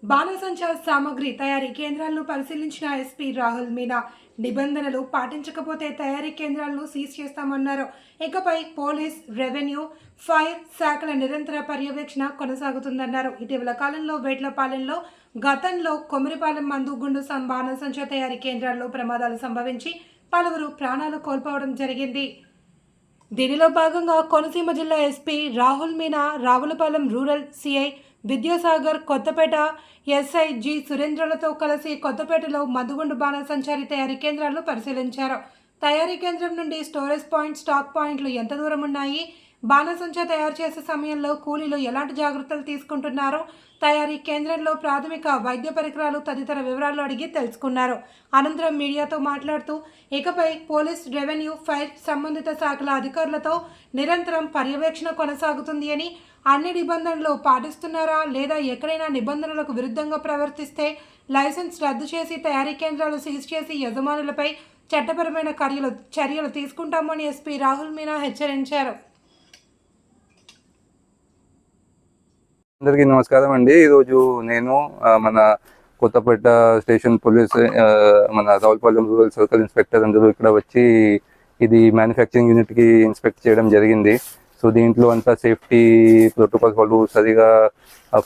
బాణసంచా సామగ్రి తయారీ కేంద్రాలను పరిశీలించిన ఎస్పీ రాహుల్ మీనా నిబంధనలు పాటించకపోతే తయారీ కేంద్రాలను సీజ్ చేస్తామన్నారు. ఇకపై పోలీస్, రెవెన్యూ, ఫైర్ శాఖల నిరంతర పర్యవేక్షణ కొనసాగుతుందన్నారు. ఇటీవల కాలంలో వేట్లపాలెంలో, గతంలో కొమిరిపాలెం మందుగుండు బాణసంచా తయారీ కేంద్రాల్లో ప్రమాదాలు సంభవించి పలువురు ప్రాణాలు కోల్పోవడం జరిగింది. దీనిలో భాగంగా కోనసీమ జిల్లా SP Rahul Meena Ravulapalem rural CI Vidyasagar, Kothapeta SI G సురేంద్రలతో కలిసి కొత్తపేటలో మందుగుండు బాణసంచారి తయారీ కేంద్రాలను పరిశీలించారు. తయారీ కేంద్రం నుండి స్టోరేజ్ పాయింట్, స్టాక్ పాయింట్లు ఎంత దూరం ఉన్నాయి, బాణసంచా తయారు చేసే సమయంలో కూలీలు ఎలాంటి జాగ్రత్తలు తీసుకుంటున్నారు, తయారీ కేంద్రంలో ప్రాథమిక వైద్య పరికరాలు తదితర వివరాలు అడిగి తెలుసుకున్నారు. అనంతరం మీడియాతో మాట్లాడుతూ ఇకపై పోలీస్, రెవెన్యూ, ఫైర్ సంబంధిత శాఖల అధికారులతో నిరంతరం పర్యవేక్షణ కొనసాగుతుంది అని, అన్ని నిబంధనలు పాటిస్తున్నారా లేదా ఎక్కడైనా నిబంధనలకు విరుద్ధంగా ప్రవర్తిస్తే లైసెన్స్ రద్దు చేసి తయారీ కేంద్రాలు సీజ్ చేసి యజమానులపై చట్టపరమైన చర్యలు తీసుకుంటామని ఎస్పీ రాహుల్ మీనా హెచ్చరించారు. అందరికీ నమస్కారం అండి. ఈరోజు నేను మన కొత్తపేట స్టేషన్ పోలీస్, మన రావులపాలెం రూరల్ సర్కిల్ ఇన్స్పెక్టర్ అందరూ ఇక్కడ వచ్చి ఇది మ్యానుఫ్యాక్చరింగ్ యూనిట్కి ఇన్స్పెక్ట్ చేయడం జరిగింది. సో దీంట్లో అంతా సేఫ్టీ ప్రోటోకాల్స్ వాళ్ళు సరిగా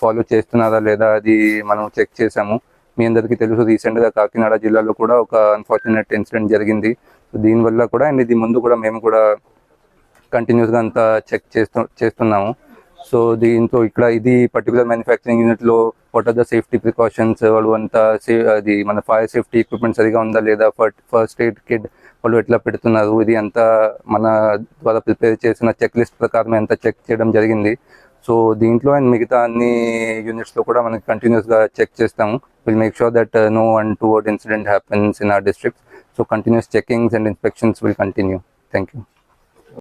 ఫాలో చేస్తున్నారా లేదా అది మనం చెక్ చేసాము. మీ అందరికీ తెలుసు, రీసెంట్గా కాకినాడ జిల్లాలో కూడా ఒక అన్ఫార్చునేట్ ఇన్సిడెంట్ జరిగింది. దీనివల్ల కూడా అండ్ ఇది ముందు కూడా మేము కూడా కంటిన్యూస్గా అంతా చెక్ చేస్తున్నాము. సో దీంతో ఇక్కడ ఇది పర్టికులర్ మ్యానుఫ్యాక్చరింగ్ యూనిట్లో what are the safety precautions, వాళ్ళు అంతా అది మన ఫైర్ సేఫ్టీ ఎక్విప్మెంట్ సరిగా ఉందా లేదా, ఫస్ట్ ఎయిడ్ కిట్ వాళ్ళు ఎట్లా పెడుతున్నారు, ఇది అంతా మన ద్వారా ప్రిపేర్ చేసిన చెక్ లిస్ట్ ప్రకారం అంతా చెక్ చేయడం జరిగింది. సో దీంట్లో అండ్ మిగతా అన్ని యూనిట్స్లో కూడా మనకి కంటిన్యూస్గా చెక్ చేస్తాము. Will make sure that no untoward incident happens in our district. So continuous checkings and inspections will continue. Thank you.